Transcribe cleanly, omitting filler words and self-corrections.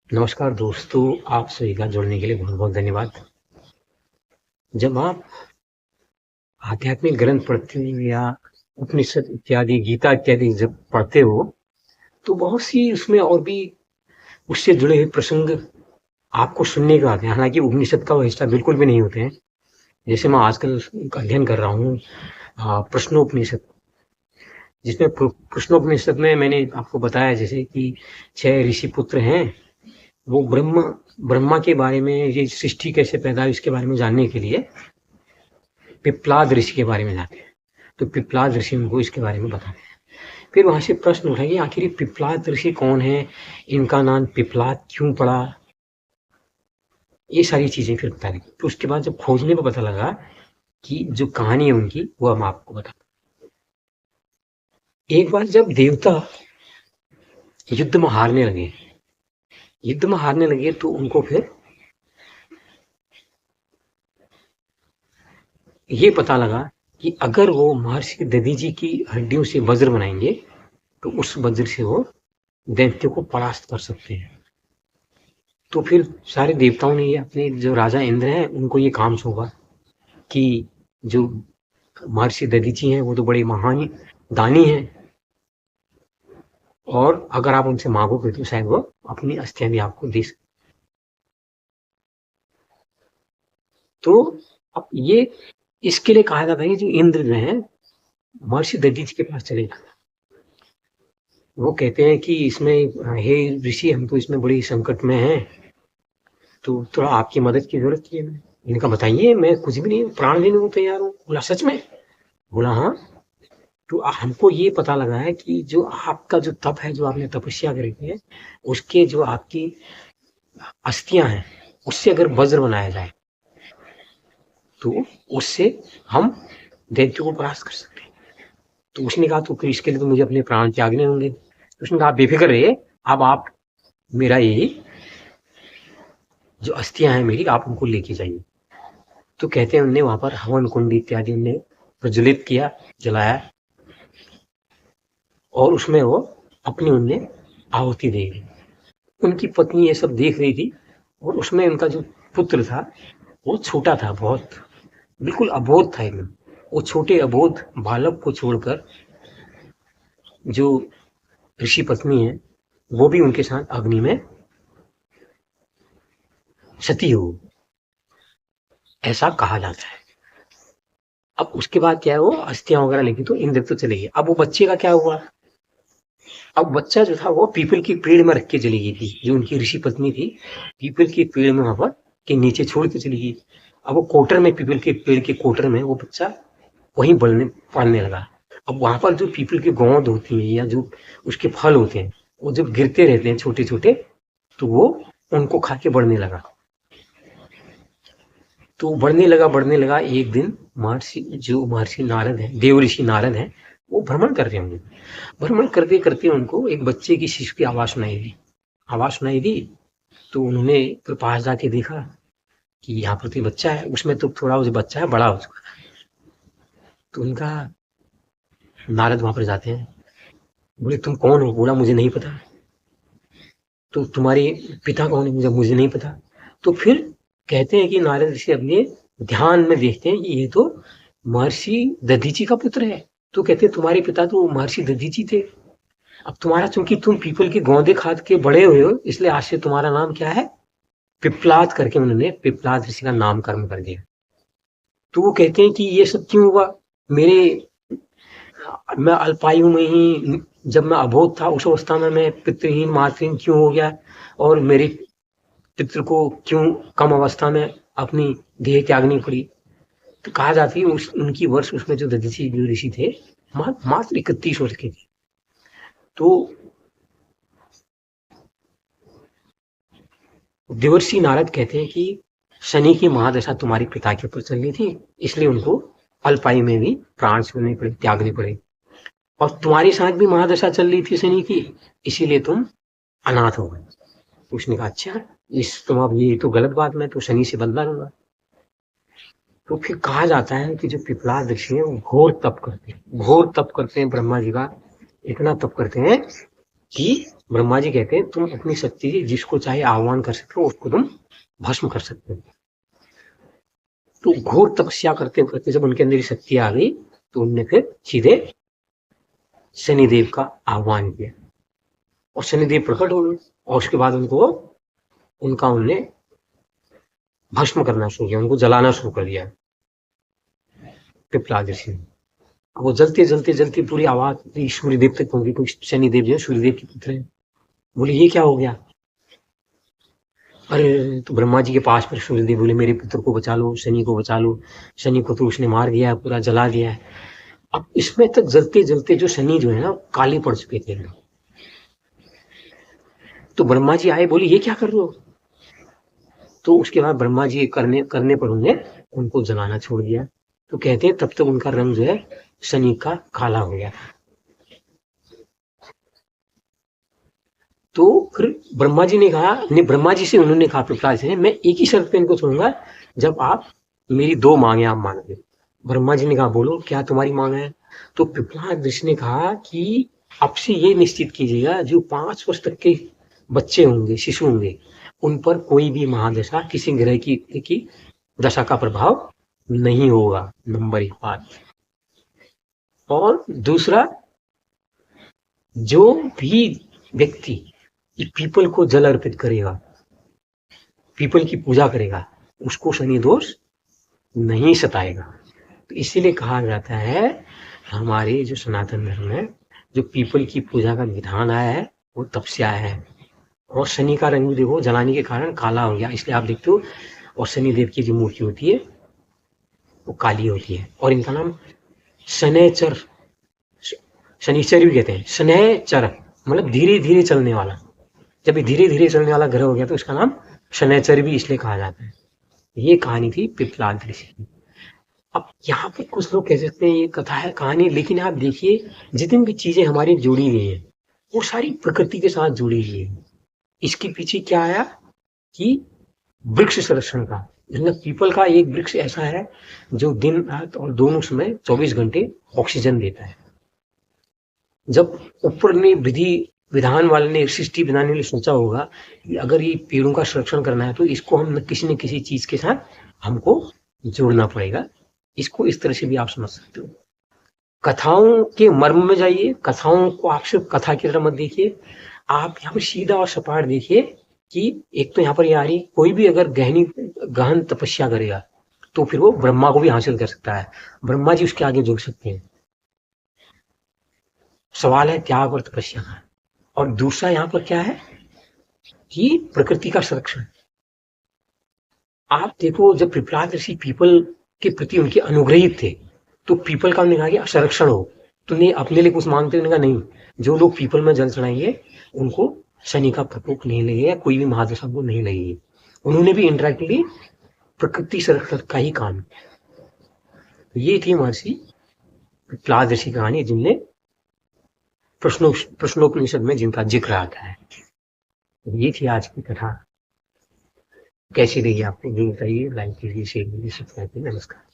नमस्कार दोस्तों, आप सभी का जुड़ने के लिए बहुत-बहुत धन्यवाद। जब आप आध्यात्मिक ग्रंथ पढ़ते हो या उपनिषद इत्यादि, गीता इत्यादि जब पढ़ते हो, तो बहुत सी उसमें और भी उससे जुड़े हुए प्रसंग आपको सुनने को आते हैं। हालाँकि उपनिषद का वो हिस्सा बिल्कुल भी नहीं होते हैं। जैसे मैं आजकल एक अध्ययन कर रहा हूँ प्रश्नोपनिषद, जिसमें प्रश्नोपनिषद में मैंने आपको बताया जैसे कि 6 ऋषि पुत्र हैं, वो ब्रह्मा के बारे में, ये सृष्टि कैसे पैदा हुई इसके बारे में जानने के लिए पिप्पलाद ऋषि के बारे में जानते हैं। तो पिप्पलाद ऋषि उनको इसके बारे में बताते हैं। फिर वहां से प्रश्न उठा कि आखिर ये पिप्पलाद ऋषि कौन है, इनका नाम पिप्पलाद क्यों पड़ा, ये सारी चीजें फिर बता लगी। तो उसके बाद जब खोजने पर पता लगा कि जो कहानी है उनकी, वो हम आपको बता। एक बार जब देवता युद्ध में हारने लगे तो उनको फिर ये पता लगा कि अगर वो महर्षि दधीची की हड्डियों से वज्र बनाएंगे तो उस वज्र से वो दैत्य को परास्त कर सकते हैं। तो फिर सारे देवताओं ने ये अपने जो राजा इंद्र हैं उनको ये काम सौंपा कि जो महर्षि दधीची हैं वो तो बड़े महान दानी हैं, और अगर आप उनसे मांगोगे तो शायद वो अपनी अस्थियां भी आपको दे सकते। तो अब ये इसके लिए कहा जाता है कि जो इंद्र जो है महर्षि दधीची के पास चले जाते, वो कहते हैं कि इसमें हे ऋषि, हम तो इसमें बड़ी संकट में हैं, तो थोड़ा आपकी मदद की जरूरत है। मैंने कहा बताइए, मैं कुछ भी नहीं, प्राण देने को तैयार हूँ। बोला सच में? बोला हाँ। तो हमको ये पता लगा है कि जो आपका जो तप है, जो आपने तपस्या करी है, उसके जो आपकी अस्थियां हैं, उससे अगर वज्र बनाया जाए तो उससे हम दैत्य को परास्त कर सकते हैं। तो उसने कहा तो फिर इसके लिए तो मुझे अपने प्राण त्यागने होंगे। तो उसने कहा बेफिक्र रहिए, अब आप मेरा यही जो अस्थियां हैं मेरी, आप उनको लेके जाइए। तो कहते हैं उनने वहां पर हवन कुंड इत्यादि उनने प्रज्वलित किया, जलाया, और उसमें वो अपनी उनने आहुति दे दी। उनकी पत्नी ये सब देख रही थी, और उसमें उनका जो पुत्र था वो छोटा था, बहुत बिल्कुल अबोध था एकदम। वो छोटे अबोध बालक को छोड़कर जो ऋषि पत्नी है वो भी उनके साथ अग्नि में सती हो, ऐसा कहा जाता है। अब उसके बाद क्या है, वो अस्थियां वगैरह लेके तो इंद्र तो चले गए। अब वो बच्चे का क्या हुआ? अब बच्चा जो था वो पीपल की पेड़ में रख के चली गई थी, जो उनकी ऋषि पत्नी थी, पीपल के पेड़ में वहां पर के नीचे छोड़ के चली गई। अब वो कोटर में, पीपल के पेड़ के कोटर में वो बच्चा वहीं पढ़ने लगा। अब वहां पर जो पीपल की गोंद होती है या जो उसके फल होते हैं, वो जब गिरते रहते हैं छोटे छोटे, तो वो उनको खा के बढ़ने लगा। तो बढ़ने लगा। एक दिन महर्षि नारद है, देव ऋषि नारद है, वो भ्रमण कर रहे होंगे। भ्रमण करते करते उनको एक बच्चे की शिशु की आवाज सुनाई दी। तो उन्होंने फिर पास जाके देखा कि यहाँ पर तो बच्चा है, उसमें तो थोड़ा वो जो बच्चा है बड़ा हो चुका है। तो उनका नारद वहां पर जाते हैं, बोले तुम कौन हो? बोला मुझे नहीं पता। तो तुम्हारे पिता कौन है? मुझे मुझे नहीं पता। तो फिर कहते हैं कि नारद ऋषि अपने ध्यान में देखते हैं कि ये तो महर्षि दधीची का पुत्र है। तो कहते हैं तुम्हारे पिता तो महर्षि दधीची थे, अब तुम्हारा, चूंकि तुम पीपल की गोंदे खाद के बड़े हुए हो, इसलिए आज से तुम्हारा नाम क्या है? पिप्पलाद करके उन्होंने पिप्पलाद ऋषि का नामकरण कर दिया। तो वो कहते हैं कि ये सब क्यों हुआ? मेरे मैं अल्पायु में ही, जब मैं अबोध था उस अवस्था में मैं पितृहीन मातृहीन क्यों हो गया, और मेरे पितृ को क्यों कम अवस्था में अपनी देह त्यागनी पड़ी? तो कहा जाती है उनकी वर्ष उसमें जो दधीची जो ऋषि थे मात्र 31 वर्ष के थे। तो देवर्षि नारद कहते हैं कि शनि की महादशा तुम्हारे पिता के ऊपर चल रही थी, इसलिए उनको अल्पायु में भी प्राण छोड़ने पड़े, त्यागने पड़े। और तुम्हारे साथ भी महादशा चल रही थी शनि की, इसीलिए तुम अनाथ हो गए। उसने कहा अच्छा, इस तुम अब ये तो गलत बात, मैं तो शनि से बदला लूंगा। तो फिर कहा जाता है कि जो पिपलाद ऋषि है वो घोर तप करते हैं, घोर तप करते हैं ब्रह्मा जी का, इतना तप करते हैं कि ब्रह्मा जी कहते हैं तुम अपनी शक्ति से जिसको चाहे आह्वान कर सकते हो, उसको तुम भस्म कर सकते हो। तो घोर तपस्या करते करते जब उनके अंदर शक्ति आ गई तो उनने फिर सीधे शनिदेव का आह्वान किया और शनिदेव प्रकट हो गए और उसके बाद उनने भस्म करना शुरू किया, उनको जलाना शुरू कर दिया पिपलाद ऋषि ने। वो जलते जलते जलते पूरी आवाज सूर्यदेव तक पहुंची, क्योंकि शनिदेव जो है सूर्यदेव के पुत्र हैं। बोले ये क्या हो गया? अरे तो ब्रह्मा जी के पास फिर सूर्यदेव बोले मेरे पुत्र को बचा लो, शनि को बचा लो। शनि को तो उसने मार दिया है, पूरा जला दिया है। अब इसमें तक जलते जलते जो शनि जो है ना काले पड़ चुके थे। तो ब्रह्मा जी आए, बोले ये क्या कर रहे हो? तो उसके बाद ब्रह्मा जी करने पर उन्हें उनको जलाना छोड़ दिया। तो कहते हैं तब तक उनका रंग जो है शनि का काला हो गया। तो फिर ब्रह्मा जी ने कहा, ब्रह्मा जी से उन्होंने कहा पिपलाद से, मैं एक ही शर्त पे इनको छोड़ूंगा जब आप मेरी 2 मांगे आप मानोगे। ब्रह्मा जी ने कहा बोलो क्या तुम्हारी मांग है? तो पिपलाद ऋषि ने कहा कि अब से ये निश्चित कीजिएगा जो 5 वर्ष तक के बच्चे होंगे, शिशु होंगे, उन पर कोई भी महादशा किसी ग्रह की दशा का प्रभाव नहीं होगा। नंबर 1 बात। और दूसरा, जो भी व्यक्ति पीपल को जल अर्पित करेगा, पीपल की पूजा करेगा, उसको शनि दोष नहीं सताएगा। तो इसीलिए कहा जाता है हमारे जो सनातन धर्म है, जो पीपल की पूजा का विधान आया है वो तब से आया है। और शनि का रंग भी देखो जलाने के कारण काला हो गया, इसलिए आप देखते हो। और शनिदेव की जो मूर्ति होती है वो काली होती है और इनका नाम शनैचर, शनिचर भी कहते हैं। शनैचर मतलब धीरे धीरे चलने वाला। जब ये धीरे धीरे चलने वाला ग्रह हो गया तो इसका नाम शनैचर भी इसलिए कहा जाता है। ये कहानी थी पिपलाद ऋषि की। अब यहाँ पे कुछ लोग कह सकते हैं ये कथा है, कहानी, लेकिन आप देखिए जितनी भी चीजें हमारी जुड़ी हुई हैं वो सारी प्रकृति के साथ जुड़ी हुई है। इसके पीछे क्या आया कि वृक्ष संरक्षण का, मतलब पीपल का एक वृक्ष ऐसा है जो दिन रात और दोनों समय 24 घंटे ऑक्सीजन देता है। जब ऊपर ने विधान वाले ने सृष्टि बनाने के लिए सोचा होगा कि अगर ये पेड़ों का संरक्षण करना है तो इसको हम किसी न किसी चीज के साथ हमको जोड़ना पड़ेगा। इसको इस तरह से भी आप समझ सकते हो। कथाओं के मर्म में जाइए, कथाओं को आप सिर्फ कथा की तरह मत देखिए, आप यहाँ पर सीधा और सपाट देखिए कि एक तो यहाँ पर ये आ रही, कोई भी अगर गहन तपस्या करेगा तो फिर वो ब्रह्मा को भी हासिल कर सकता है, ब्रह्मा जी उसके आगे जुड़ सकते हैं। सवाल है त्याग और तपस्या का। और दूसरा यहाँ पर क्या है कि प्रकृति का संरक्षण। आप देखो जब पिपलाद ऋषि पीपल के प्रति उनके अनुग्रहित थे तो पीपल का उन्होंने कहा कि संरक्षण हो, तो नहीं अपने लिए कुछ मांगते, उन्होंने कहा नहीं, जो लोग पीपल में जल चढ़ाएंगे उनको शनि का प्रकोप नहीं लगेगा, कोई भी महादशा को नहीं लगेगी। उन्होंने भी इंडायरेक्टली प्रकृति संरक्षण का ही काम। ये थी महर्षि पिपलाद ऋषि की कहानी, जिनने प्रश्नोपनिषद में जिनका जिक्र आता है। ये थी आज की कथा। कैसी रही आपको जो बताइए, लाइक कीजिए, शेयर कीजिए, सब्सक्राइब कीजिए। नमस्कार।